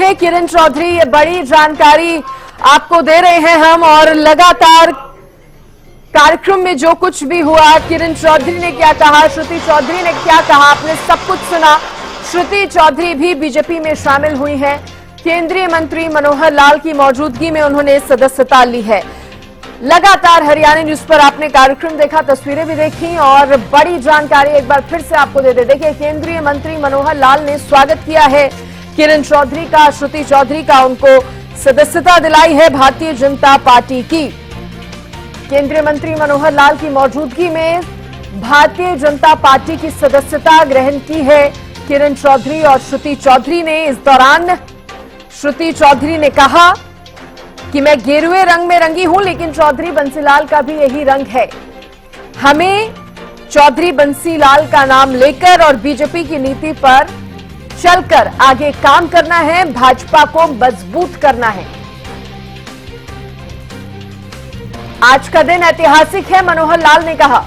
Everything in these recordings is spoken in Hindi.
देखिए किरण चौधरी ये बड़ी जानकारी आपको दे रहे हैं हम, और लगातार कार्यक्रम में जो कुछ भी हुआ, किरण चौधरी ने क्या कहा, श्रुति चौधरी ने क्या कहा, आपने सब कुछ सुना। श्रुति चौधरी भी बीजेपी में शामिल हुई हैं। केंद्रीय मंत्री मनोहर लाल की मौजूदगी में उन्होंने सदस्यता ली है। लगातार हरियाणा न्यूज पर आपने कार्यक्रम देखा, तस्वीरें भी देखी, और बड़ी जानकारी एक बार फिर से आपको दे दे। देखिए, केंद्रीय मंत्री मनोहर लाल ने स्वागत किया है किरण चौधरी का, श्रुति चौधरी का। उनको सदस्यता दिलाई है भारतीय जनता पार्टी की। केंद्रीय मंत्री मनोहर लाल की मौजूदगी में भारतीय जनता पार्टी की सदस्यता ग्रहण की है किरण चौधरी और श्रुति चौधरी ने। इस दौरान श्रुति चौधरी ने कहा कि मैं गेरुए रंग में रंगी हूं, लेकिन चौधरी बंसीलाल का भी यही रंग है। हमें चौधरी बंसीलाल का नाम लेकर और बीजेपी की नीति पर चलकर आगे काम करना है, भाजपा को मजबूत करना है। आज का दिन ऐतिहासिक है, मनोहर लाल ने कहा।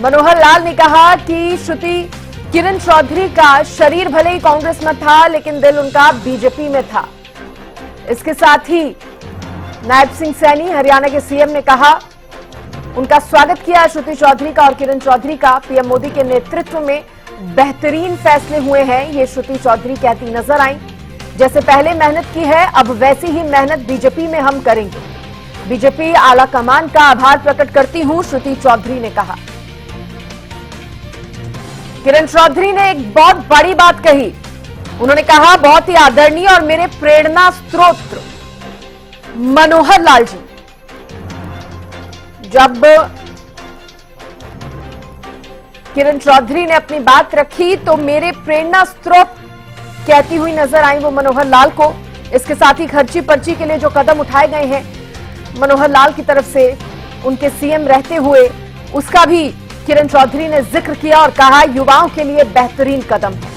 मनोहर लाल ने कहा कि श्रुति किरण चौधरी का शरीर भले ही कांग्रेस में था, लेकिन दिल उनका बीजेपी में था। इसके साथ ही नायब सिंह सैनी हरियाणा के सीएम ने कहा, उनका स्वागत किया श्रुति चौधरी का और किरण चौधरी का। पीएम मोदी के नेतृत्व में बेहतरीन फैसले हुए हैं, ये श्रुति चौधरी कहती नजर आई। जैसे पहले मेहनत की है, अब वैसी ही मेहनत बीजेपी में हम करेंगे। बीजेपी आला कमान का आभार प्रकट करती हूं, श्रुति चौधरी ने कहा। किरण चौधरी ने एक बहुत बड़ी बात कही। उन्होंने कहा, बहुत ही आदरणीय और मेरे प्रेरणा स्रोत मनोहर लाल जी। जब किरण चौधरी ने अपनी बात रखी तो मेरे प्रेरणा स्रोत कहती हुई नजर आई वो मनोहर लाल को। इसके साथ ही खर्ची पर्ची के लिए जो कदम उठाए गए हैं मनोहर लाल की तरफ से उनके सीएम रहते हुए, उसका भी किरण चौधरी ने जिक्र किया और कहा युवाओं के लिए बेहतरीन कदम है।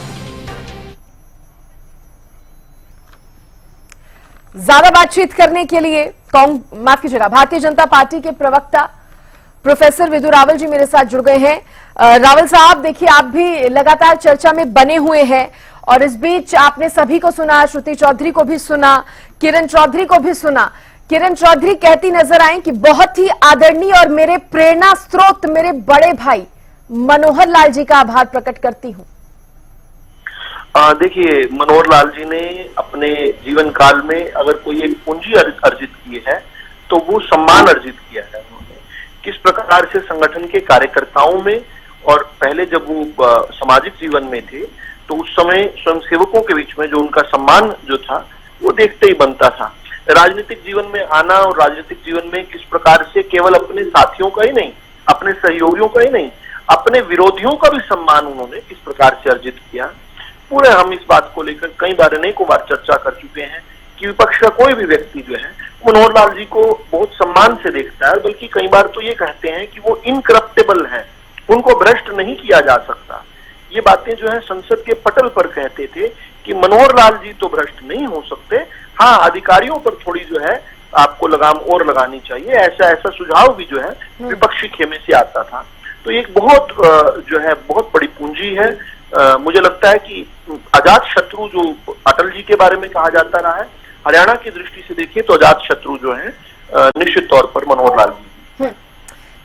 ज्यादा बातचीत करने के लिए माफ कीजिएगा, भारतीय जनता पार्टी के प्रवक्ता प्रोफेसर विदु रावल जी मेरे साथ जुड़ गए हैं। रावल साहब, देखिए आप भी लगातार चर्चा में बने हुए हैं और इस बीच आपने सभी को सुना, श्रुति चौधरी को भी सुना, किरण चौधरी को भी सुना। किरण चौधरी कहती नजर आई कि बहुत ही आदरणीय और मेरे प्रेरणा स्रोत मेरे बड़े भाई मनोहर लाल जी का आभार प्रकट करती हूं। देखिए, मनोहर लाल जी ने अपने जीवन काल में अगर कोई एक पूंजी अर्जित की है तो वो सम्मान अर्जित किया है। उन्होंने किस प्रकार से संगठन के कार्यकर्ताओं में, और पहले जब वो सामाजिक जीवन में थे तो उस समय स्वयंसेवकों के बीच में जो उनका सम्मान जो था वो देखते ही बनता था। राजनीतिक जीवन में आना और राजनीतिक जीवन में किस प्रकार से केवल अपने साथियों का ही नहीं, अपने सहयोगियों का ही नहीं, अपने विरोधियों का भी सम्मान उन्होंने किस प्रकार से अर्जित किया, पूरे हम इस बात को लेकर कई बार अनेकों बार चर्चा कर चुके हैं कि विपक्ष का कोई भी व्यक्ति जो है मनोहर लाल जी को बहुत सम्मान से देखता है, बल्कि कई बार तो ये कहते हैं कि वो इनकरप्टेबल हैं, उनको भ्रष्ट नहीं किया जा सकता। ये बातें जो है संसद के पटल पर कहते थे कि मनोहर लाल जी तो भ्रष्ट नहीं हो सकते, हाँ अधिकारियों पर थोड़ी जो है आपको लगाम और लगानी चाहिए, ऐसा सुझाव भी जो है विपक्षी खेमे से आता था। तो एक बहुत जो है बहुत बड़ी पूंजी है। मुझे लगता है कि अजात शत्रु जो अटल जी के बारे में कहा जाता रहा है, हरियाणा की दृष्टि से देखिए तो अजात शत्रु जो है निश्चित तौर पर मनोहर लाल जी।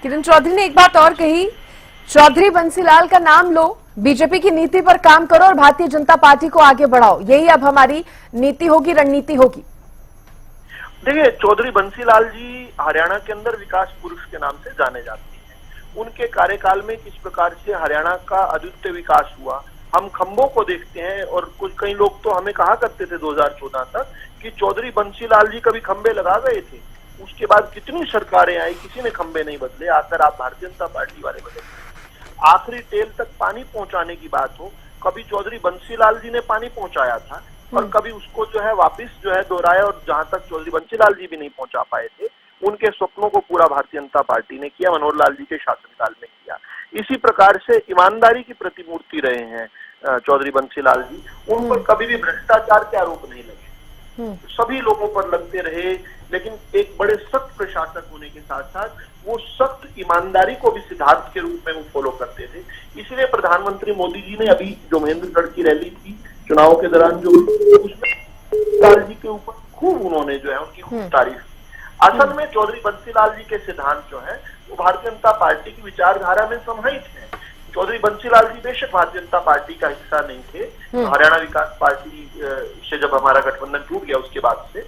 किरण चौधरी ने एक बात और कही, चौधरी बंसीलाल का नाम लो, बीजेपी की नीति पर काम करो और भारतीय जनता पार्टी को आगे बढ़ाओ, यही अब हमारी नीति होगी, रणनीति होगी। देखिए, चौधरी बंसीलाल जी हरियाणा के अंदर विकास पुरुष के नाम से जाने जाते हैं। उनके कार्यकाल में किस प्रकार से हरियाणा का अद्वितीय विकास हुआ, हम खंभों को देखते हैं। और कई लोग तो हमें कहा करते थे 2014 तक कि चौधरी बंसीलाल जी कभी खंभे लगा गए थे, उसके बाद कितनी सरकारें आई, किसी ने खंभे नहीं बदले, आकर आप भारतीय जनता पार्टी वाले बदले। आखिरी टेल तक पानी पहुंचाने की बात हो, कभी चौधरी बंसीलाल जी ने पानी पहुंचाया था और कभी उसको जो है वापस जो है दोहराया, और जहां तक चौधरी बंसीलाल जी भी नहीं पहुंचा पाए थे, उनके स्वप्नों को पूरा भारतीय जनता पार्टी ने किया, मनोहर लाल जी के शासनकाल में किया। इसी प्रकार से ईमानदारी की प्रतिमूर्ति रहे हैं चौधरी बंसीलाल जी। उन पर कभी भी भ्रष्टाचार के आरोप नहीं लगे, सभी लोगों पर लगते रहे, लेकिन एक बड़े सख्त प्रशासक होने के साथ साथ वो सख्त ईमानदारी को भी सिद्धांत के रूप में वो फॉलो करते थे। इसलिए प्रधानमंत्री मोदी जी ने अभी जो महेंद्रगढ़ की रैली थी चुनाव के दौरान जो उसमें लाल जी के ऊपर खूब उन्होंने जो है उनकी खूब तारीफ की। असल में चौधरी बंसीलाल जी के सिद्धांत जो है वो भारतीय जनता पार्टी की विचारधारा में समाहित है। चौधरी बंसीलाल जी बेशक भारतीय जनता पार्टी का हिस्सा नहीं थे, हरियाणा विकास पार्टी से जब हमारा गठबंधन टूट गया उसके बाद से,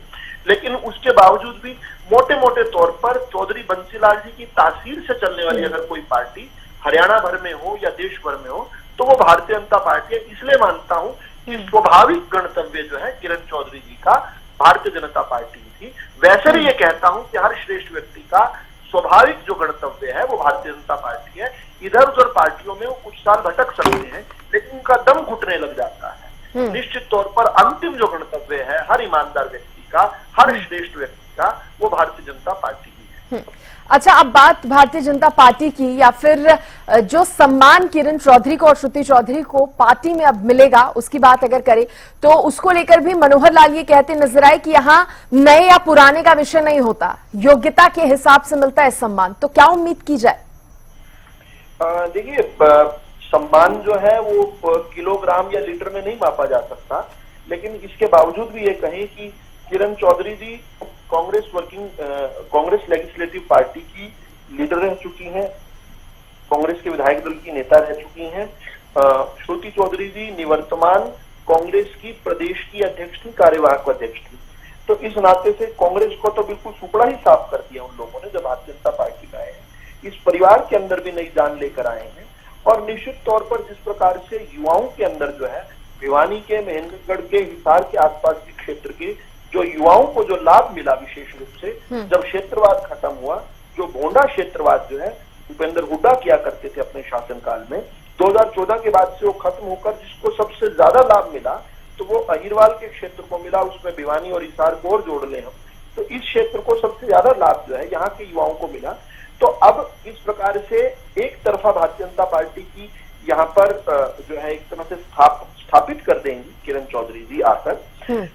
लेकिन उसके बावजूद भी मोटे मोटे तौर पर चौधरी बंसीलाल जी की तासीर से चलने वाली अगर कोई पार्टी हरियाणा भर में हो या देश भर में हो तो वो भारतीय जनता पार्टी है। इसलिए मानता हूं कि स्वाभाविक गणतव्य जो है किरण चौधरी जी का भारतीय जनता पार्टी थी। वैसे भी ये कहता हूं कि हर श्रेष्ठ व्यक्ति का स्वाभाविक जो गणतव्य है वो भारतीय जनता पार्टी है। इधर उधर पार्टियों में वो कुछ साल भटक सकते हैं लेकिन उनका दम घुटने लग जाता है। निश्चित तौर पर अंतिम जो गणतव्य है हर ईमानदार व्यक्ति का, हर श्रेष्ठ व्यक्ति का, वो भारतीय जनता पार्टी की है। अच्छा, अब बात भारतीय जनता पार्टी की या फिर जो सम्मान किरण चौधरी को और श्रुति चौधरी को पार्टी में अब मिलेगा उसकी बात अगर करें तो उसको लेकर भी मनोहर लाल ये कहते नजर आए कि यहाँ नए या पुराने का विषय नहीं होता, योग्यता के हिसाब से मिलता है सम्मान। तो क्या उम्मीद की जाए? देखिए, सम्मान जो है वो किलोग्राम या लीटर में नहीं मापा जा सकता, लेकिन इसके बावजूद भी ये कहें कि किरण चौधरी जी कांग्रेस लेजिस्लेटिव पार्टी की लीडर रह चुकी हैं, कांग्रेस के विधायक दल की नेता रह चुकी हैं। श्रुति चौधरी जी निवर्तमान कांग्रेस की प्रदेश की अध्यक्ष थी, कार्यवाहक अध्यक्ष थी। तो इस नाते से कांग्रेस को तो बिल्कुल सुपड़ा ही साफ कर दिया उन लोगों ने जब भारतीय जनता पार्टी में आए हैं। इस परिवार के अंदर भी नई जान लेकर आए हैं और निश्चित तौर पर जिस प्रकार से युवाओं के अंदर जो है भिवानी के, महेंद्रगढ़ के, हिसार के आसपास के क्षेत्र के जो युवाओं को जो लाभ मिला विशेष रूप से जब क्षेत्रवाद खत्म हुआ, जो भोंडा क्षेत्रवाद जो है भूपेंद्र हुड्डा किया करते थे अपने शासनकाल में, 2014 के बाद से वो खत्म होकर जिसको सबसे ज्यादा लाभ मिला तो वो अहिरवाल के क्षेत्र को मिला, उसमें भिवानी और हिसार को और जोड़ ले हम तो इस क्षेत्र को सबसे ज्यादा लाभ जो है यहाँ के युवाओं को मिला। तो अब इस प्रकार से एक तरफा भारतीय जनता पार्टी की यहाँ पर जो है एक तरह से स्थापित कर देंगी किरण चौधरी जी आकर।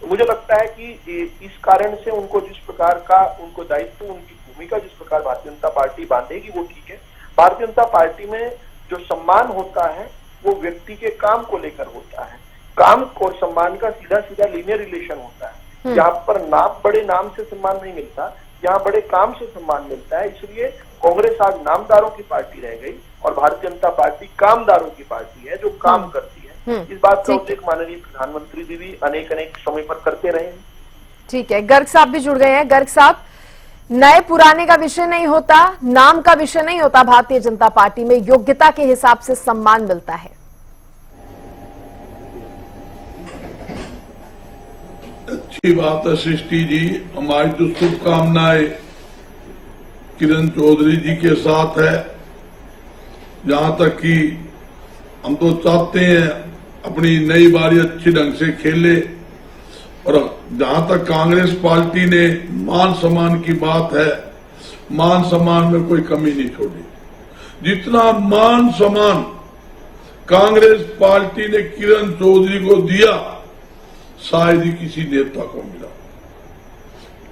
मुझे लगता है कि इस कारण से उनको जिस प्रकार का उनको दायित्व, उनकी भूमिका जिस प्रकार भारतीय जनता पार्टी बांधेगी वो ठीक है। भारतीय जनता पार्टी में जो सम्मान होता है वो व्यक्ति के काम को लेकर होता है। काम और सम्मान का सीधा सीधा लीनियर रिलेशन होता है। यहाँ पर बड़े नाम से सम्मान नहीं मिलता, यहाँ बड़े काम से सम्मान मिलता है। इसलिए कांग्रेस आज नामदारों की पार्टी रह गई और भारतीय जनता पार्टी कामदारों की पार्टी है जो काम करती है। इस बात का उल्लेख माननीय प्रधानमंत्री जी भी अनेक समय पर करते रहे हैं। ठीक है, गर्ग साहब भी जुड़ गए हैं। गर्ग साहब, नए पुराने का विषय नहीं होता, नाम का विषय नहीं होता, भारतीय जनता पार्टी में योग्यता के हिसाब से सम्मान मिलता है। अच्छी बात है सृष्टि जी, हमारी जो शुभकामनाएं किरण चौधरी जी के साथ है। जहां तक कि हम तो चाहते हैं अपनी नई बारी अच्छी ढंग से खेले और जहां तक कांग्रेस पार्टी ने मान सम्मान की बात है, मान सम्मान में कोई कमी नहीं छोड़ी। जितना मान सम्मान कांग्रेस पार्टी ने किरण चौधरी को दिया शायद ही किसी नेता को मिला।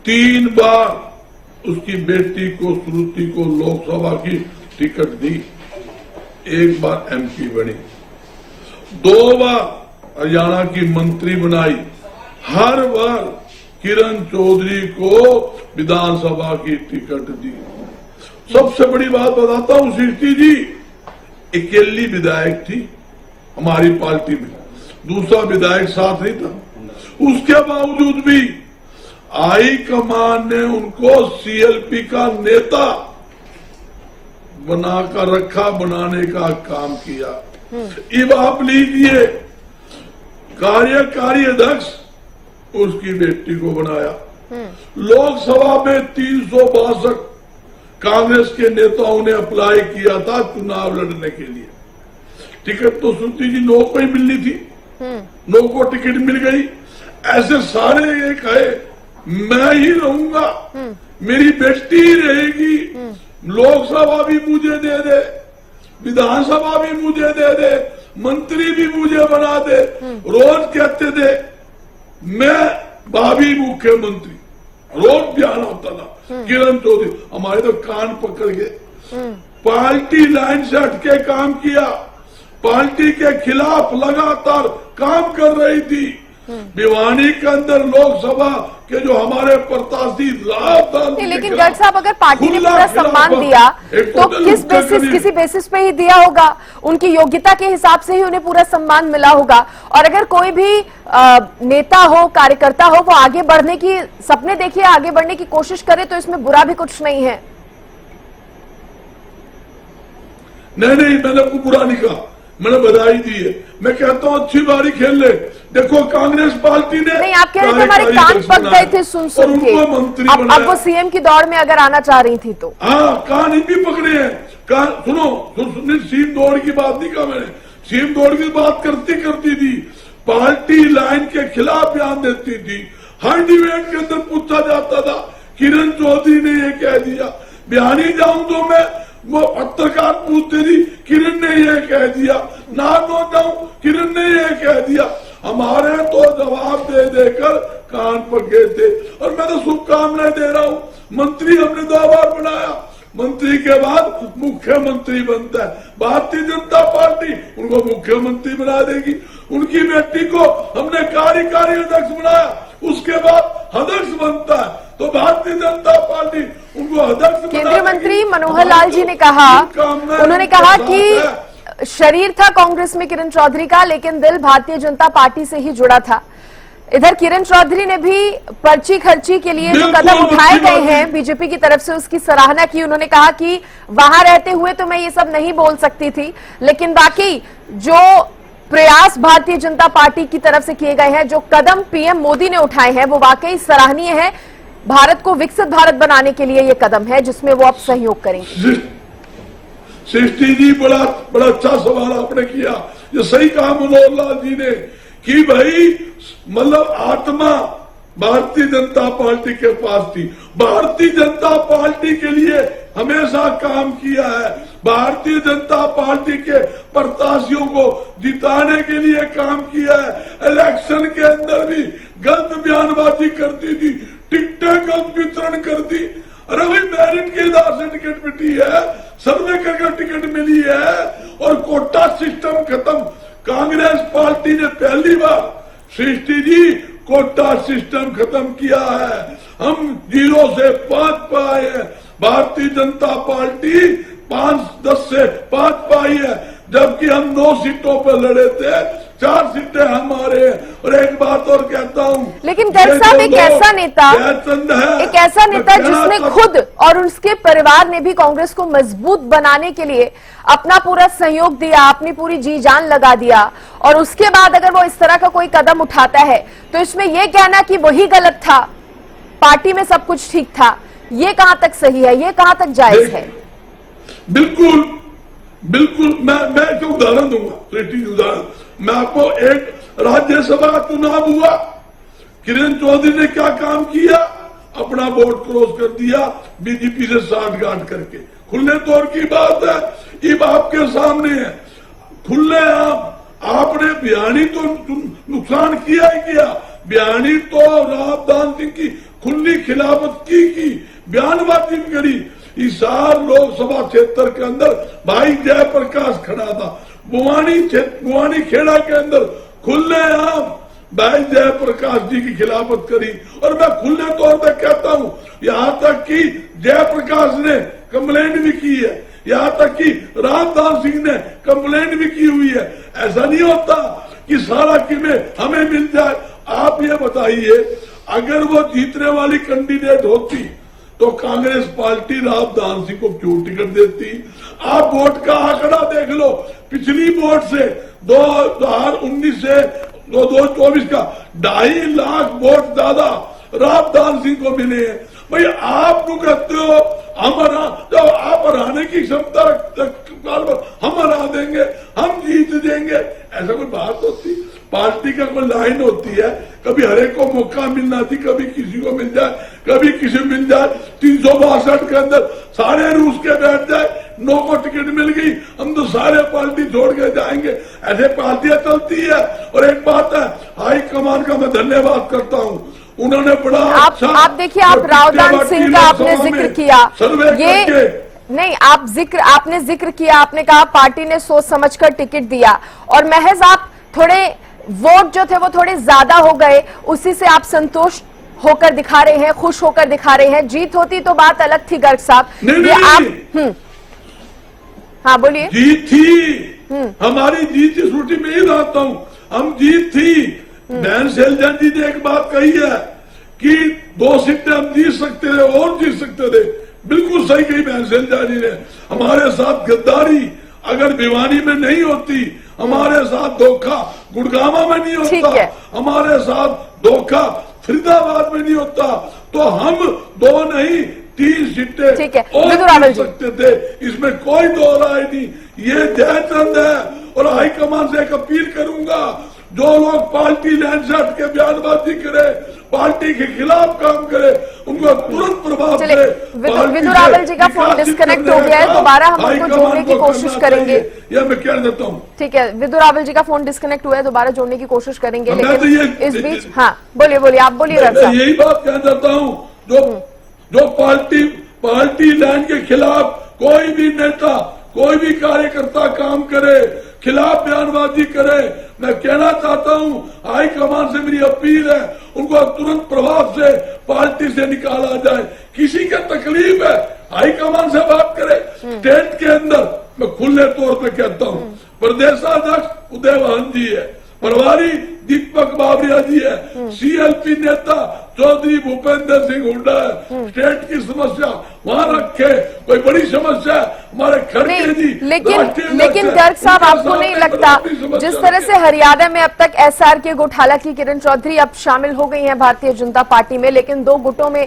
3 बार उसकी बेटी को श्रुति को लोकसभा की टिकट दी, 1 बार एमपी बनी, 2 बार हरियाणा की मंत्री बनाई, हर बार किरण चौधरी को विधानसभा की टिकट दी। सबसे बड़ी बात बताता हूं सृष्टि जी, अकेली विधायक थी हमारी पार्टी में, दूसरा विधायक साथ नहीं था। उसके बावजूद भी हाईकमान ने उनको सीएलपी का नेता बनाकर रखा, बनाने का काम किया। अब आप लीजिए, कार्यकारी अध्यक्ष उसकी बेटी को बनाया। लोकसभा में 362 कांग्रेस के नेताओं ने अप्लाई किया था चुनाव लड़ने के लिए। टिकट तो श्रुति जी 9 को ही मिलनी थी, 9 को टिकट मिल गई। ऐसे सारे ये कहे मैं ही रहूंगा, मेरी बेटी ही रहेगी, लोकसभा भी मुझे दे दे, विधानसभा भी मुझे दे दे, मंत्री भी मुझे बना दे। रोज कहते थे मैं भाभी मुख्यमंत्री, रोज बयान होता था किरण चौधरी। हमारे तो कान पकड़ के पार्टी लाइन से हटके काम किया। पार्टी के खिलाफ लगातार काम कर रही थी। भिवानी के अंदर लोकसभा के जो हमारे प्रत्याशी नहीं, लेकिन गर्ग साहब अगर पार्टी ने पूरा सम्मान दिया तो किसी बेसिस पे ही दिया होगा, उनकी योग्यता के हिसाब से ही उन्हें पूरा सम्मान मिला होगा। और अगर कोई भी नेता हो, कार्यकर्ता हो, वो आगे बढ़ने की सपने देखिए, आगे बढ़ने की कोशिश करे तो इसमें बुरा भी कुछ नहीं है। नहीं, मैंने आपको बुरा नहीं कहा, मैंने बधाई दी है। मैं कहता हूँ अच्छी बारी खेल ले। देखो कांग्रेस पार्टी ने नहीं, आप कह रहे थे हमारे कान पक गए थे सुन के, मंत्री अब वो सीएम की दौड़ में अगर आना चाह रही थी तो हाँ, कान इन भी पकड़े हैं। कान सुनो, सीएम दौड़ की बात नहीं कहा मैंने, सीएम दौड़ की बात करती थी, पार्टी लाइन के खिलाफ बयान देती थी। हर डिबेट के अंदर पूछा जाता था, किरण चौधरी ने ये कह दिया, बयानी जाऊं तो मैं वो पत्रकार पूछते थी, किरण ने ये कह दिया, ना जाऊं किरण ने ये कह दिया। हमारे तो जवाब दे देकर कान पक गए थे। और मैं तो शुभकामनाएं दे रहा हूं, मंत्री हमने 2 बार बनाया, मंत्री के बाद मुख्यमंत्री बनता है। भारतीय जनता पार्टी उनको मुख्यमंत्री बना देगी। उनकी बेटी को हमने कार्यकारी अध्यक्ष बनाया, उसके बाद अध्यक्ष बनता है, तो भारतीय जनता पार्टी उनको अध्यक्ष। केंद्रीय मंत्री मनोहर लाल जी ने कहा, उन्होंने कहा कि शरीर था कांग्रेस में किरण चौधरी का, लेकिन दिल भारतीय जनता पार्टी से ही जुड़ा था। इधर किरण चौधरी ने भी पर्ची खर्ची के लिए जो कदम उठाए गए हैं बीजेपी की तरफ से, उसकी सराहना की। उन्होंने कहा कि वहां रहते हुए तो मैं ये सब नहीं बोल सकती थी, लेकिन बाकी जो प्रयास भारतीय जनता पार्टी की तरफ से किए गए हैं, जो कदम पीएम मोदी ने उठाए हैं, वो वाकई सराहनीय है। भारत को विकसित भारत बनाने के लिए ये कदम है जिसमें वो अब सहयोग करेंगे। सृष्टि जी, बड़ा अच्छा सवाल आपने किया। जो सही कहा मनोहर लाल जी ने कि भाई मतलब आत्मा भारतीय जनता पार्टी के पास थी, भारतीय जनता पार्टी के लिए हमेशा काम किया है, भारतीय जनता पार्टी के प्रत्याशियों को जिताने के लिए काम किया है। इलेक्शन के अंदर भी गलत बयानबाजी करती थी, टिकटें गलत वितरण करती। अरे भाई, मेरिट के आधार से टिकट मिली है, सर्वे करके टिकट मिली है, और कोटा सिस्टम खत्म। कांग्रेस पार्टी ने पहली बार सृष्टि जी कोटा सिस्टम खत्म किया है। हम 0 से 5 पाए हैं, भारतीय जनता पार्टी 5-10 से 5 पाई है, जबकि हम 9 सीटों पर लड़े थे, 4 सीटें हमारे। और एक बात और कहता हूँ, लेकिन गर्ग साहब एक ऐसा नेता जिसने खुद और उसके परिवार ने भी कांग्रेस को मजबूत बनाने के लिए अपना पूरा सहयोग दिया, अपनी पूरी जी जान लगा दिया, और उसके बाद अगर वो इस तरह का कोई कदम उठाता है तो इसमें यह कहना कि वही गलत था, पार्टी में सब कुछ ठीक था, ये कहां तक सही है, ये कहां तक जायज है? बिल्कुल, मैं एक उदाहरण दूंगा, उदाहरण। मैं आपको एक राज्यसभा का चुनाव हुआ, किरण चौधरी ने क्या काम किया, अपना वोट क्रॉस कर दिया बीजेपी से साठगांठ करके। खुले तौर की बात है, ये आपके सामने है, खुले आपने भिवानी तो नुकसान किया ही किया। भिवानी तो रामदान सिंह की खुली खिलाफत की बयानबाजी भी करी। हिसार लोकसभा क्षेत्र के अंदर भाई जयप्रकाश खड़ा था, बुवानी खेड़ा के अंदर खुले आम भाई जयप्रकाश जी की खिलाफत करी। और मैं खुले तौर पर कहता हूं, यहां तक कि जयप्रकाश ने कंप्लेंट भी की है, यहां तक कि रामदास सिंह ने कंप्लेंट भी की हुई है। ऐसा नहीं होता कि सारा किमें हमें मिल जाए। आप ये बताइए, अगर वो जीतने वाली कैंडिडेट होती तो कांग्रेस पार्टी रामदान सिंह को क्यों टिकट देती? आप वोट का आंकड़ा देख लो, पिछली वोट से 2019 से 2024 का 2.5 लाख वोट ज्यादा रामदान सिंह को मिले हैं। भाई आप लोग कहते हो हमारा, जब आप हराने की क्षमता हम हरा देंगे, हम जीत देंगे, ऐसा कोई बात होती? पार्टी का कोई लाइन होती है, कभी हरेक को मौका मिलना थी, कभी किसी को मिल जाए, कभी किसी मिल जाए। 362 के अंदर सारे रूस के बैठ जाए, 9 को टिकट मिल गई, हम तो सारे पार्टी छोड़ के जाएंगे। ऐसे पार्टियां चलती है। और एक बात है, हाई कमान का मैं धन्यवाद करता हूं, उन्होंने बड़ा आप देखिए, आप रावदान सिंह का आपने जिक्र किया, नहीं, आपने जिक्र किया, आपने कहा पार्टी ने सोच समझकर टिकट दिया और महज आप थोड़े वोट जो थे वो थोड़े ज्यादा हो गए, उसी से आप संतुष्ट होकर दिखा रहे हैं, खुश होकर दिखा रहे हैं। जीत होती तो बात अलग थी गर्ग साहब। नहीं, आप हाँ बोलिए। जीत थी, हमारी जीत इस रोटी में ही लाता हूं, हम जीत थी। बहन शैलजा जी ने एक बात कही है कि 2 सीटें हम जीत सकते थे और जीत सकते थे, बिल्कुल सही कही बहन शैलजा जी ने। हमारे साथ गद्दारी अगर भिवानी में नहीं होती, हमारे साथ धोखा गुड़गामा में नहीं होता, हमारे साथ धोखा फरीदाबाद में नहीं होता, तो हम 2 नहीं 3 सीटें और जीत सकते थे। इसमें कोई दो राय नहीं। ये जयचंद है और हाईकमान से एक अपील करूंगा, जो लोग पार्टी लाइन से हट के बयानबाजी करे, पार्टी के खिलाफ काम करे, उनको तुरंत प्रभाव से। विदु रावल जी का फोन डिस्कनेक्ट हो गया है, दोबारा हम उनको जोड़ने की कोशिश करेंगे। यह मैं कह देता हूँ। ठीक है, विदु रावल जी का फोन डिस्कनेक्ट हुआ है, दोबारा जोड़ने की कोशिश करेंगे। लेकिन इस बीच हाँ बोलिए आप बोलिए। यही बात कह देता हूँ, जो पार्टी लाइन के खिलाफ कोई भी नेता, कोई भी कार्यकर्ता काम करे, खिलाफ बयानबाजी करे, मैं कहना चाहता हूं हाईकमान से मेरी अपील है, उनको तुरंत प्रभाव से पार्टी से निकाला जाए। किसी के तकलीफ है हाईकमान से बात करे। स्टेट के अंदर मैं खुले तौर पे कहता हूं, प्रदेशाध्यक्ष उदय वाहन जी है, प्रभारी दीपक बाबरिया जी है, सीएलपी नेता चौधरी भूपेंद्र सिंह हुड्डा है। स्टेट की समस्या वहां रखे, कोई बड़ी समस्या हमारे खड़गे जी। लेकिन गर्ग साहब, आपको नहीं लगता जिस तरह से हरियाणा में अब तक एसआर के गुट, हालांकि किरण चौधरी अब शामिल हो गई हैं भारतीय जनता पार्टी में, लेकिन 2 गुटों में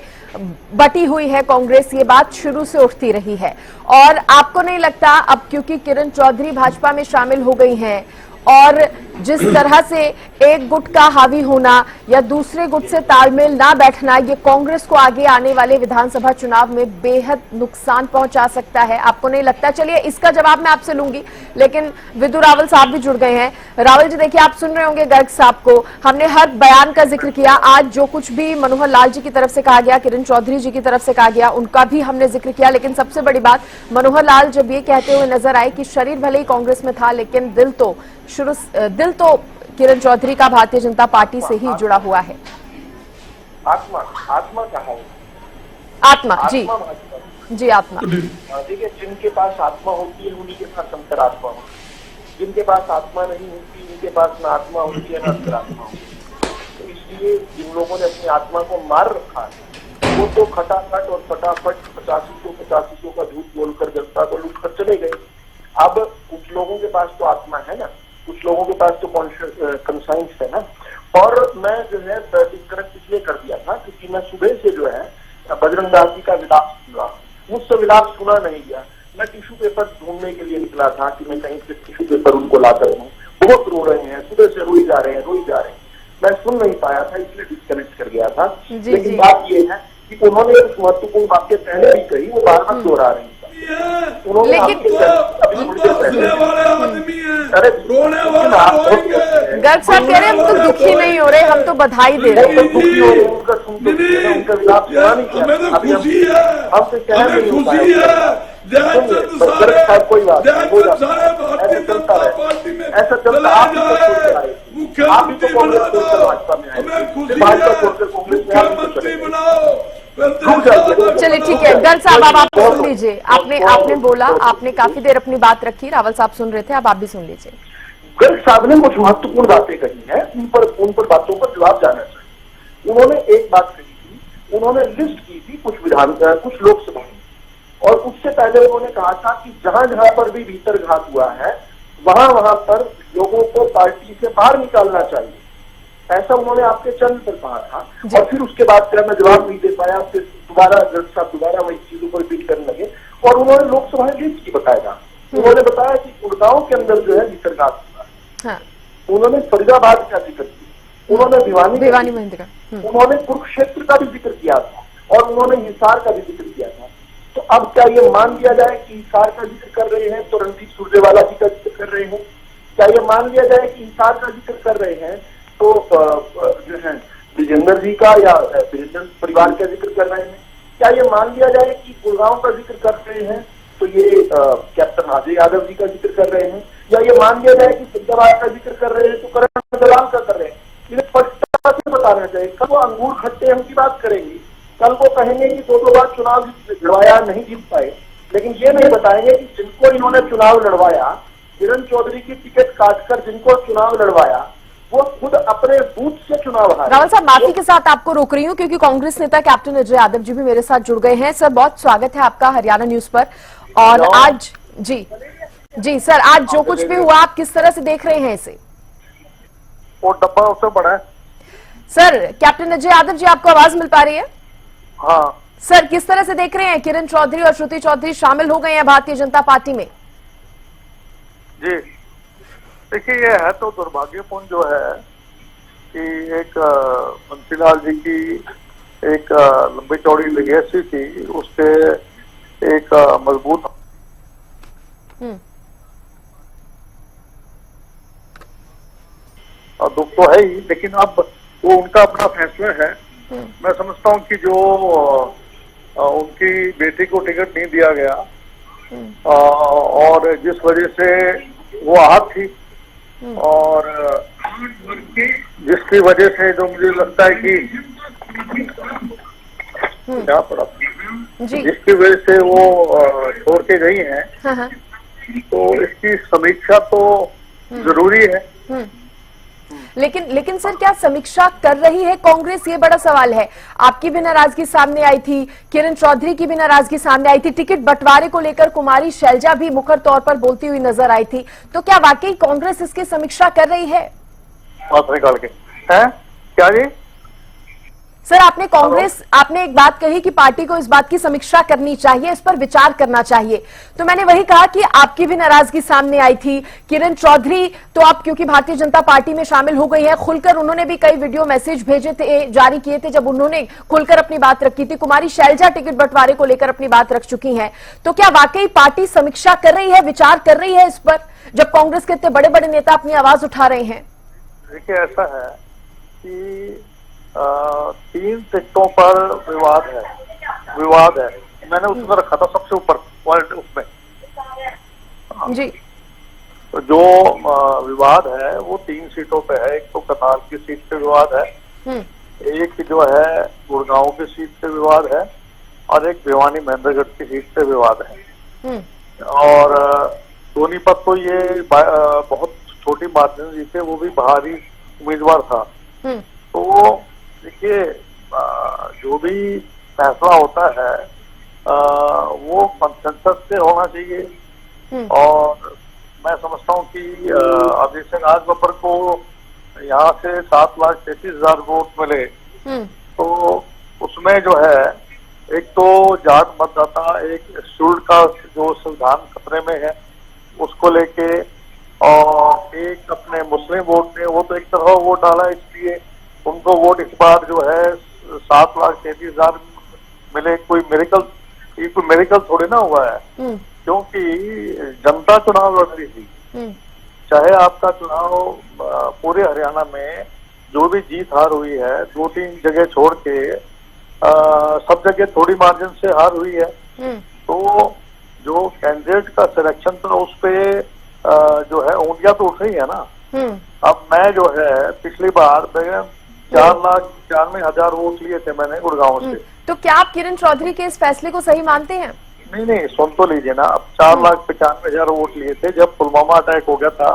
बटी हुई है कांग्रेस, ये बात शुरू से उठती रही है। और आपको नहीं लगता अब क्योंकि किरण चौधरी भाजपा में शामिल हो गई हैं और जिस तरह से एक गुट का हावी होना या दूसरे गुट से तालमेल ना बैठना, ये कांग्रेस को आगे आने वाले विधानसभा चुनाव में बेहद नुकसान पहुंचा सकता है? आपको नहीं लगता? चलिए इसका जवाब मैं आपसे लूंगी, लेकिन विदु रावल साहब भी जुड़ गए हैं। रावल जी देखिए, आप सुन रहे होंगे गर्ग साहब को, हमने हर बयान का जिक्र किया। आज जो कुछ भी मनोहर लाल जी की तरफ से कहा गया, किरण चौधरी जी की तरफ से कहा गया, उनका भी हमने जिक्र किया। लेकिन सबसे बड़ी बात, मनोहर लाल जब ये कहते हुए नजर आए कि शरीर भले ही कांग्रेस में था, लेकिन दिल तो किरण चौधरी का भारतीय जनता पार्टी से ही जुड़ा हुआ है। आत्मा क्या है? आत्मा जी आत्मा। देखिए, जिनके पास आत्मा होती है उन्हीं के पास अंतरात्मा होती है, जिनके पास आत्मा नहीं होती उनके पास न आत्मा होती है न अंतरात्मा होती है। तो इसलिए जिन लोगों ने अपनी आत्मा को मार रखा है, वो तो खटाखट और फटाफट 8500 का झूठ बोलकर जनता को लूट कर चले गए। अब कुछ लोगों के पास तो आत्मा है ना, कुछ लोगों के पास तो कंसाइंस है ना। और मैं जो है डिस्कनेक्ट इसलिए कर दिया था क्योंकि मैं सुबह से जो है बजरंग दास जी का विलाप सुना, मुझसे विलाप सुना नहीं गया। मैं टिश्यू पेपर ढूंढने के लिए निकला था कि मैं कहीं से टिश्यू पेपर उनको ला कर दूं। बहुत रो रहे हैं, सुबह से रोई जा रहे हैं। मैं सुन नहीं पाया था, इसलिए डिस्कनेक्ट कर गया था। लेकिन बात यह है कि उन्होंने कुछ महत्वपूर्ण बातें पहले भी कही, वो बार बार दोहरा रही। गर्ग साहब कह रहे हैं हम तो दुखी नहीं हो रहे, हम तो बधाई दे रहे हैं। कोई बात ऐसा चलता आप भी तो चलिए ठीक है, गर्ग साहब अब आप सुन लीजिए। आपने बोला, आपने काफी देर अपनी बात रखी, रावल साहब सुन रहे थे, अब आप भी सुन लीजिए। गर्ग साहब ने कुछ महत्वपूर्ण बातें कही हैं, उन पर बातों पर जवाब जाना चाहिए। उन्होंने एक बात कही थी, उन्होंने लिस्ट की थी कुछ लोकसभा में, और उससे पहले उन्होंने कहा था कि जहां जहां पर भी भीतरघात हुआ है वहां पर लोगों को पार्टी से बाहर निकालना चाहिए, ऐसा उन्होंने आपके चैनल पर कहा था। और फिर उसके बाद फिर मैं जवाब नहीं दे पाया, फिर दोबारा गर्ग साहब दोबारा वही चीजों पर रिपीट करने लगे और उन्होंने लोकसभा लिस्ट की बताया। उन्होंने बताया कि गुड़गांव के अंदर जो है भीतरघात हुआ, उन्होंने फरीदाबाद का जिक्र किया, उन्होंने भिवानी उन्होंने कुरुक्षेत्र का भी जिक्र किया था और उन्होंने हिसार का भी जिक्र किया था। तो अब क्या ये मान लिया जाए कि हिसार का जिक्र कर रहे हैं तो रणदीप सुरजेवाला जी का जिक्र कर रहे हैं? क्या ये मान लिया जाए कि हिसार का जिक्र कर रहे हैं तो जो है विजेंद्र जी का या विजेंद्र परिवार का जिक्र कर रहे हैं? क्या ये मान लिया जाए कि गुड़गांव का जिक्र कर रहे हैं तो ये कैप्टन अजय यादव जी का जिक्र कर रहे हैं, या ये मान लिया जाए कि सिद्धाबाद का जिक्र कर रहे हैं तो करण दलाल का कर रहे हैं। इन्हें स्पष्टता से बताना चाहिए। कल वो अंगूर खट्टे हम की बात करेंगे, कल वो कहेंगे कि दो बार चुनाव लड़वाया, नहीं जीत पाए, लेकिन ये नहीं बताएंगे कि जिनको इन्होंने चुनाव लड़वाया, किरण चौधरी की टिकट काटकर जिनको चुनाव लड़वाया, वो खुद अपने बूथ से चुनाव हारे। रावल साहब, माफी के साथ आपको रोक रही हूं क्योंकि कांग्रेस नेता कैप्टन अजय यादव जी भी मेरे साथ जुड़ गए हैं। सर, बहुत स्वागत है आपका हरियाणा न्यूज पर। और आज जी सर, आज जो कुछ भी हुआ आप किस तरह से देख रहे हैं इसे? वो डब्बा उससे बड़ा है। सर, कैप्टन अजय यादव जी, आपको आवाज मिल पा रही है? हाँ सर, किस तरह से देख रहे हैं? किरण चौधरी और श्रुति चौधरी शामिल हो गए हैं भारतीय जनता पार्टी में। जी, देखिए ये है तो दुर्भाग्यपूर्ण जो है कि एक बंसीलाल जी की एक लंबी चौड़ी लेगेसी थी, उसके एक मजबूत और दुख तो है ही, लेकिन अब वो उनका अपना फैसला है। मैं समझता हूँ कि जो उनकी बेटी को टिकट नहीं दिया गया और जिस वजह से वो आहत थी और जिसकी वजह से जो मुझे लगता है कि क्या पड़ा जिसकी वजह से वो छोड़ के गई हैं, तो इसकी समीक्षा तो जरूरी है। लेकिन सर, क्या समीक्षा कर रही है कांग्रेस? ये बड़ा सवाल है। आपकी भी नाराजगी सामने आई थी, किरण चौधरी की भी नाराजगी सामने आई थी, टिकट बंटवारे को लेकर कुमारी शैलजा भी मुखर तौर पर बोलती हुई नजर आई थी। तो क्या वाकई कांग्रेस इसकी समीक्षा कर रही है? बात निकाल के है क्या जी? सर, आपने एक बात कही कि पार्टी को इस बात की समीक्षा करनी चाहिए, इस पर विचार करना चाहिए। तो मैंने वही कहा कि आपकी भी नाराजगी सामने आई थी। किरण चौधरी तो आप क्योंकि भारतीय जनता पार्टी में शामिल हो गई है, खुलकर उन्होंने भी कई वीडियो मैसेज भेजे थे, जारी किए थे, जब उन्होंने खुलकर अपनी बात रखी थी। कुमारी शैलजा टिकट बंटवारे को लेकर अपनी बात रख चुकी है। तो क्या वाकई पार्टी समीक्षा कर रही है, विचार कर रही है इस पर, जब कांग्रेस के इतने बड़े बड़े नेता अपनी आवाज उठा रहे हैं? देखिए, ऐसा है कि 3 टिकटों पर विवाद है। मैंने उसमें रखा था सबसे ऊपर पॉइंट उसमें जी। तो जो विवाद है वो 3 सीटों पे है। एक तो करनाल की सीट पे विवाद है, एक जो है गुड़गांव की सीट पे विवाद है और एक भिवानी महेंद्रगढ़ की सीट पे विवाद है। और सोनीपत तो ये बहुत छोटी मार्जिन जीते, वो भी बाहरी उम्मीदवार था। तो देखिए, जो भी फैसला होता है वो कंसेंसस से होना चाहिए। और मैं समझता हूँ कि अभी से राजबब्बर को यहाँ से 7,33,000 वोट मिले, तो उसमें जो है एक तो जाट मतदाता, एक शुल्क का जो संविधान खतरे में है उसको लेके, और एक अपने मुस्लिम वोट ने वो तो एक तरह वोट डाला, इसलिए उनको वोट इस बार जो है 7,33,000 मिले। कोई मेरिकल थोड़ी ना हुआ है, क्योंकि जनता चुनाव लड़ रही थी। चाहे आपका चुनाव पूरे हरियाणा में जो भी जीत हार हुई है, 2-3 जगह छोड़ के सब जगह थोड़ी मार्जिन से हार हुई है। तो जो कैंडिडेट का सिलेक्शन था उस पे जो है ऊँटियां तो उठ रही है ना। अब मैं जो है पिछली बार 4,91,000 वोट लिए थे मैंने गुड़गांव से। तो क्या आप किरण चौधरी के इस फैसले को सही मानते हैं? नहीं, सुन तो लीजिए ना। अब 4,95,000 वोट लिए थे जब पुलवामा अटैक हो गया था,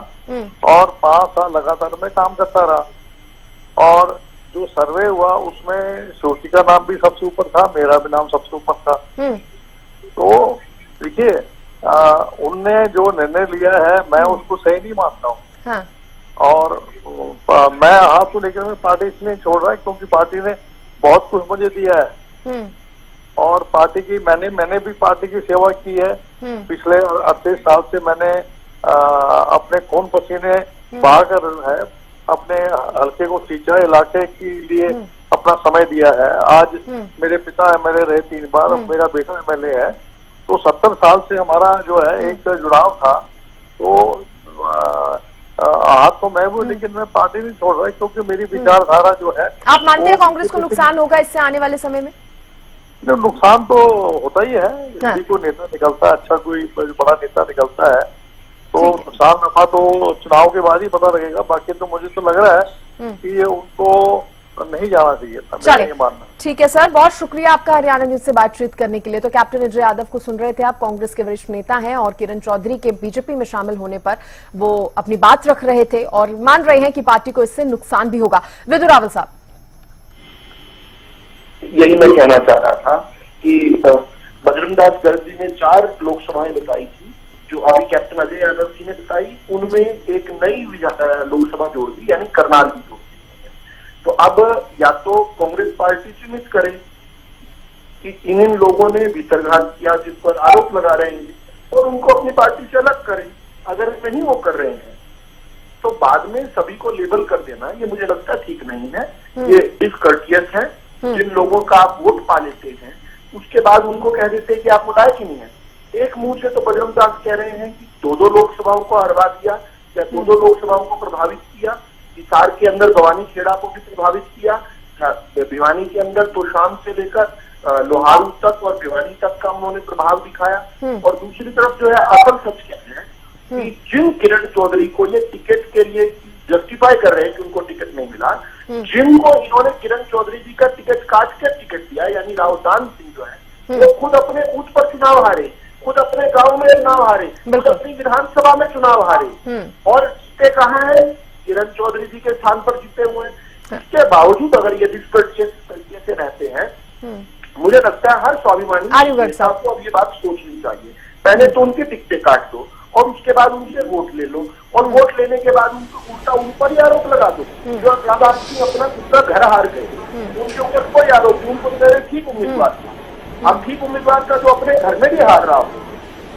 और 5 साल लगातार मैं काम करता रहा। और जो सर्वे हुआ उसमें श्रुति का नाम भी सबसे ऊपर था, मेरा भी नाम सबसे ऊपर था। तो देखिए, उनने जो निर्णय लिया है मैं उसको सही नहीं मानता हूँ। हाँ। और मैं हाथ को लेकर मैं पार्टी इसलिए छोड़ रहा है क्योंकि पार्टी ने बहुत कुछ मुझे दिया है। और पार्टी की मैंने भी पार्टी की सेवा की है। पिछले 38 साल से मैंने अपने खून पसीने बहाकर है अपने हल्के को सींचा, इलाके के लिए अपना समय दिया है। आज मेरे पिता एमएलए रहे 3 बार, मेरा बेटा एमएलए है। तो 70 साल से हमारा जो है एक जुड़ाव था। तो हाथ तो मैं वो, लेकिन मैं पार्टी नहीं छोड़ रहा क्योंकि मेरी विचारधारा जो है। आप मानते हैं कांग्रेस को नुकसान होगा इससे आने वाले समय में? नुकसान तो होता ही है। हाँ। यदि कोई नेता निकलता है, अच्छा कोई बड़ा नेता निकलता है, तो नुकसान नफा तो चुनाव के बाद ही पता लगेगा। बाकी तो मुझे तो लग रहा है कि ये उनको नहीं जाना चाहिए था, मेरा ये मानना। ठीक है सर, बहुत शुक्रिया आपका हरियाणा न्यूज से बातचीत करने के लिए। तो कैप्टन अजय यादव को सुन रहे थे आप, कांग्रेस के वरिष्ठ नेता हैं और किरण चौधरी के बीजेपी में शामिल होने पर वो अपनी बात रख रहे थे और मान रहे हैं कि पार्टी को इससे नुकसान भी होगा। विदु रावल साहब, यही मैं कहना चाह रहा था कि बजरंग दास गर्ग जी ने 4 लोकसभाएं बताई थी, जो अभी कैप्टन अजय यादव जी ने बताई, उनमें एक नई लोकसभा जोड़ दी, यानी करनाल की जोड़ दी। तो अब या तो कांग्रेस पार्टी चिन्हित करे कि इन लोगों ने भीतरघात किया जिस पर आरोप लगा रहे हैं, और उनको अपनी पार्टी से अलग करें। अगर नहीं वो कर रहे हैं तो बाद में सभी को लेबल कर देना, ये मुझे लगता ठीक नहीं है। ये डिसकर्टियस है। जिन लोगों का आप वोट पा लेते हैं उसके बाद उनको कह देते हैं कि आप लायक ही नहीं है। एक मुंह से तो बजरंग दास कह रहे हैं कि 2-2 लोकसभाओं को हरवा दिया या 2-2 लोकसभाओं को प्रभावित किया, हिसार के अंदर भवानी खेड़ा को भी प्रभावित किया, भिवानी के अंदर तोशाम से लेकर लोहारू तक और भिवानी तक का उन्होंने प्रभाव दिखाया। और दूसरी तरफ जो है असल सच क्या है कि जिन किरण चौधरी को ये टिकट के लिए जस्टिफाई कर रहे हैं कि उनको टिकट नहीं मिला, जिनको इन्होंने किरण चौधरी जी का टिकट काट के टिकट दिया, यानी रावदान सिंह जो है, वो खुद अपने बूथ पर चुनाव हारे, खुद अपने गांव में चुनाव हारे, खुद अपनी विधानसभा में चुनाव हारे, और जीते कहाँ है? किरण चौधरी जी के स्थान पर जीते हुए। इसके बावजूद अगर ये डिस्कर्टियस तरीके से रहते हैं, मुझे लगता है हर स्वाभिमानी नेता को अब ये बात सोचनी चाहिए। पहले तो उनके टिकटें काट दो और उसके बाद उनसे वोट ले लो, और वोट लेने के बाद उनको उल्टा उन पर ही आरोप लगा दो जो राधार सिंह अपना दूसरा घर हार गए, उनके ऊपर कोई आरोप नहीं, उनको तो ठीक उम्मीदवार था। अब ठीक उम्मीदवार का जो अपने घर में भी हार रहा हो,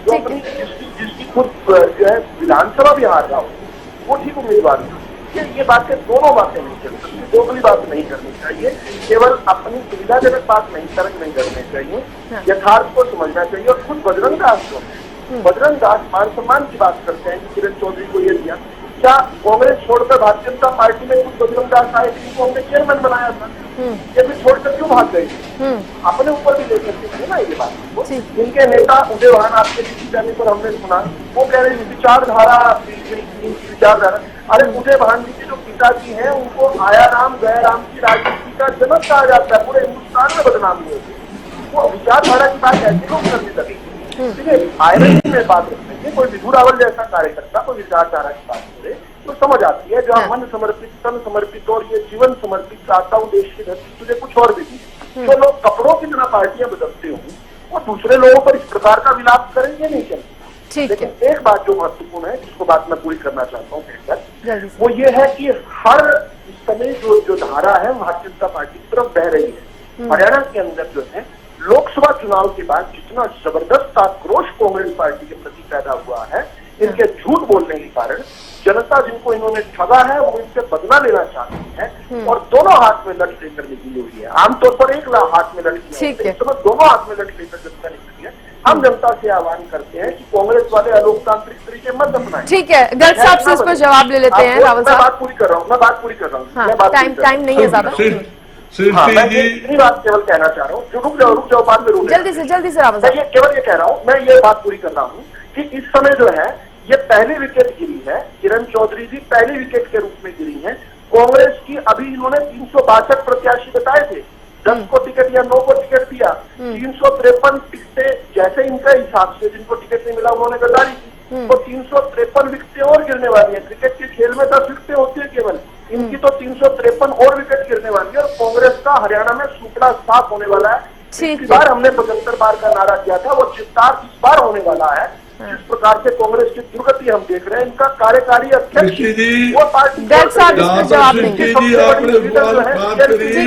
जो अपनी जिसकी खुद जो है विधानसभा भी हार रहा हो, वो ठीक उम्मीदवार था। ये बातें, दोनों बातें नहीं चल सकती, दोगली बात नहीं करनी चाहिए। केवल अपनी सुविधाजनक बात नहीं करनी चाहिए, यथार्थ को समझना चाहिए। और खुद बजरंग दास को, बजरंग दास मान सम्मान की बात करते हैं कि किरण चौधरी को ये दिया। क्या कांग्रेस छोड़कर भारतीय जनता पार्टी में खुद बजरंग दास आए थे, जिनको हमने चेयरमैन बनाया था, ये भी छोड़कर क्यों भाग गए? अपने ऊपर भी ले सकते थे ना ये बात। इनके नेता उदय वाहन आपके दिल्ली जाने पर हमने सुना, वो कह रहे विचारधारा, विचारधारा। अरे उदय वाहन जी के जो पिताजी हैं उनको आया राम गया राम की राजनीति का जनक कहा जाता है, पूरे हिंदुस्तान में बदनामी होती है। वो विचारधारा की बात ऐसे लोग करने लगे। ठीक है, आयरन में बात रखेंगे, कोई विधु रावल जैसा कार्यकर्ता कोई विचारधारा की बात करे तो समझ आती है। जो मन समर्पित, तन समर्पित और ये जीवन समर्पित चाहता हूँ देश की धरती, तुझे कुछ और भी दी। तो लोग कपड़ों की तरह पार्टियां बदलते हों, वो दूसरे लोगों पर इस प्रकार का विलाप करेंगे नहीं चलते। लेकिन एक बात जो महत्वपूर्ण है, जिसको बात मैं पूरी करना चाहता हूँ कहकर, वो ये है कि हर इस समय जो धारा है भारतीय जनता पार्टी की तरफ बह रही है। हरियाणा के अंदर जो है लोकसभा चुनाव के बाद जितना जबरदस्त आक्रोश कांग्रेस पार्टी के प्रति पैदा हुआ है, इनके झूठ बोलने के कारण जनता जिनको इन्होंने ठगा है वो इनसे बदला लेना चाहती है, और दोनों हाथ में लठ लेकर निकली हुई है। आमतौर पर एक हाथ में लठ लिया, इस समय दोनों हाथ में लठ लेकर जनता निकली है। हम जनता से आह्वान करते हैं कि कांग्रेस वाले अलोकतांत्रिक तरीके मत अपनाएं। ठीक है, गर्ग साहब से इस पर जवाब ले लेते हैं। रावल साहब, बात पूरी कर रहा हूँ, मैं बात पूरी कर रहा हूँ, टाइम नहीं है ज्यादा। मैं इतनी बात केवल कहना चाह रहा हूँ, रुक जाओ बाद में, जल्दी से रावल साहब, केवल ये कह रहा हूँ, मैं ये बात पूरी कर रहा हूँ कि इस समय जो है ये पहली विकेट गिरी है। किरण चौधरी जी पहली विकेट के रूप में गिरी है। कांग्रेस की अभी इन्होंने 362 प्रत्याशी बताए थे, 10 को टिकट या 9 को टिकट दिया, 353 टिकटें जैसे इनका हिसाब से जिनको टिकट नहीं मिला उन्होंने गद्दारी की, तो 353 विकेटें और गिरने वाली है। क्रिकेट के खेल में 10 विकेटें होती है केवल, इनकी तो 353 और विकेट गिरने वाली है। और कांग्रेस का हरियाणा में सूखड़ा साफ होने वाला है। इस बार हमने 75 बार का नारा किया था, वो चित्तार इस बार होने वाला है। जिस प्रकार से कांग्रेस की दुर्गति हम देख रहे हैं, इनका कार्यकारी अध्यक्ष वो पार्टी। गर्ग साहब इसका जवाब देंगे। ठीक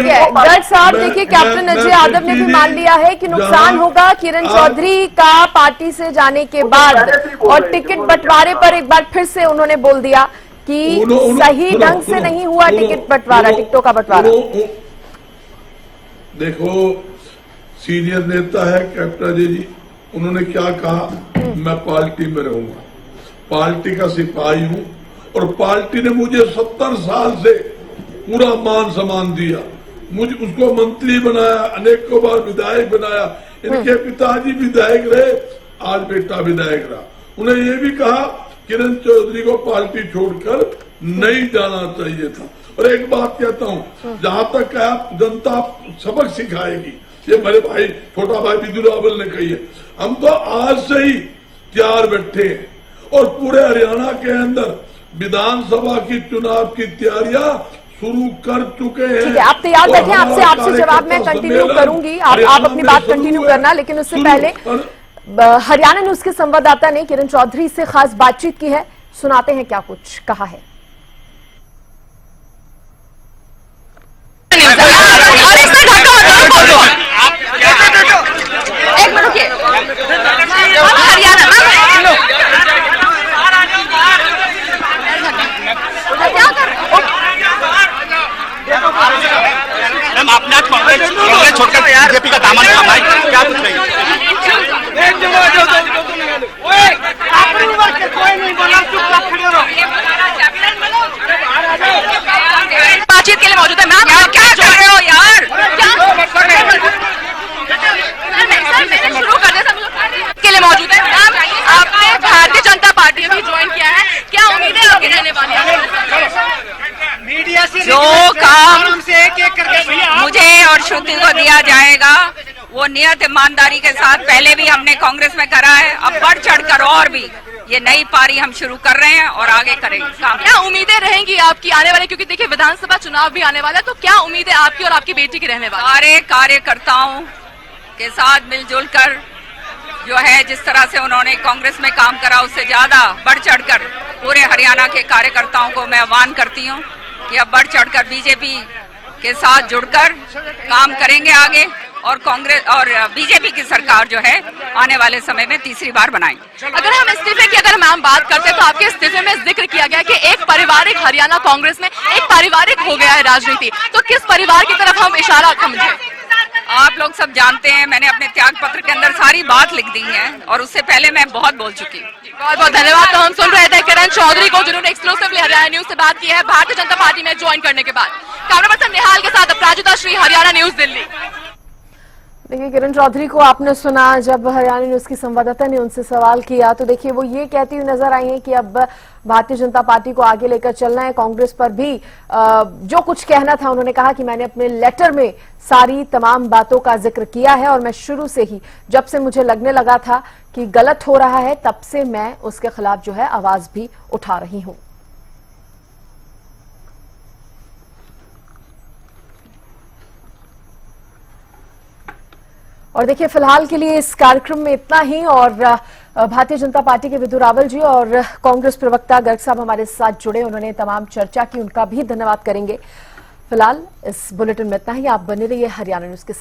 है गर्ग साहब, देखिए कैप्टन अजय यादव ने भी मान लिया है कि नुकसान होगा किरण चौधरी का पार्टी से जाने के बाद, और टिकट बंटवारे पर एक बार फिर से उन्होंने बोल दिया कि सही ढंग से नहीं हुआ टिकट बंटवारा, टिकटों का बंटवारा। देखो सीनियर नेता है कैप्टन अजय जी, उन्होंने क्या कहा, मैं पार्टी में रहूंगा, पार्टी का सिपाही हूं, और पार्टी ने मुझे 70 साल से पूरा मान सम्मान दिया। उसको मंत्री बनाया, अनेकों बार विधायक बनाया। इनके पिताजी विधायक रहे, आज बेटा विधायक रहा। उन्हें ये भी कहा किरण चौधरी को पार्टी छोड़कर नहीं जाना चाहिए था। और एक बात कहता हूँ, जहां तक आप जनता सबक सिखाएगी, ये मेरे भाई छोटा भाई विजू रावल ने कही है, हम तो आज से ही तैयार बैठे हैं और पूरे हरियाणा के अंदर विधानसभा की चुनाव की तैयारियां शुरू कर चुके हैं। ठीक है, आप तैयार बैठे, आपसे जवाब मैं कंटिन्यू करूंगी, आप अपनी बात कंटिन्यू करना, लेकिन उससे पहले हरियाणा न्यूज के संवाददाता ने किरण चौधरी से खास बातचीत की है, सुनाते हैं क्या कुछ कहा है। एक मिनट रुकिए, हरियाणा मैम, आपने कांग्रेस छोड़कर बीजेपी का दामन थामा है, क्या कुछ कहिए? बातचीत के लिए मौजूद है। मैम, आप क्या कर रहे हो यार? मैंने शुरू कर दिया के लिए मौजूद है। मैम, आपने भारतीय जनता पार्टी में भी ज्वाइन किया है, क्या उम्मीदें आपकी रहने वाली है? मीडिया से जो काम करके मुझे और श्रुति को दिया जाएगा वो नियत ईमानदारी के साथ पहले भी हमने कांग्रेस में करा है, अब बढ़ चढ़कर और भी ये नई पारी हम शुरू कर रहे हैं और आगे करेंगे काम। क्या उम्मीदें रहेंगी आपकी आने वाले, क्योंकि देखिए विधानसभा चुनाव भी आने वाला है, तो क्या उम्मीदें आपकी और आपकी बेटी की रहने वाली? सारे कार्यकर्ताओं के साथ मिलजुल कर जो है, जिस तरह से उन्होंने कांग्रेस में काम करा उससे ज्यादा बढ़ चढ़कर पूरे हरियाणा के कार्यकर्ताओं को मैं आह्वान करती हूँ कि अब बढ़ चढ़कर बीजेपी के साथ जुड़कर काम करेंगे आगे, और कांग्रेस और बीजेपी की सरकार जो है आने वाले समय में तीसरी बार बनाएंगे। अगर हम इस्तीफे की अगर मैम बात करते हैं, तो आपके इस्तीफे में जिक्र किया गया कि एक पारिवारिक हरियाणा कांग्रेस में एक पारिवारिक हो गया है राजनीति, तो किस परिवार की तरफ हम इशारा समझे? आप लोग सब जानते हैं, मैंने अपने त्याग पत्र के अंदर सारी बात लिख दी है और उससे पहले मैं बहुत बोल चुकी हूँ। बहुत बहुत धन्यवाद। तो हम सुन रहे थे किरण चौधरी को, जिन्होंने एक्सक्लूसिवली हरियाणा न्यूज से बात की है भारतीय जनता पार्टी में ज्वाइन करने के बाद। कैमरा पर्सन निहाल के साथ अपराजिता श्री, हरियाणा न्यूज, दिल्ली। देखिए, किरण चौधरी को आपने सुना, जब हरियाणा न्यूज की संवाददाता ने उनसे सवाल किया तो देखिए वो ये कहती हुई नजर आई हैं कि अब भारतीय जनता पार्टी को आगे लेकर चलना है। कांग्रेस पर भी जो कुछ कहना था उन्होंने कहा कि मैंने अपने लेटर में सारी तमाम बातों का जिक्र किया है और मैं शुरू से ही, जब से मुझे लगने लगा था कि गलत हो रहा है, तब से मैं उसके खिलाफ जो है आवाज भी उठा रही हूं। और देखिए, फिलहाल के लिए इस कार्यक्रम में इतना ही, और भारतीय जनता पार्टी के विजू रावल जी और कांग्रेस प्रवक्ता गर्ग साहब हमारे साथ जुड़े, उन्होंने तमाम चर्चा की, उनका भी धन्यवाद करेंगे। फिलहाल इस बुलेटिन में इतना ही। आप बने रहिए हरियाणा न्यूज के साथ।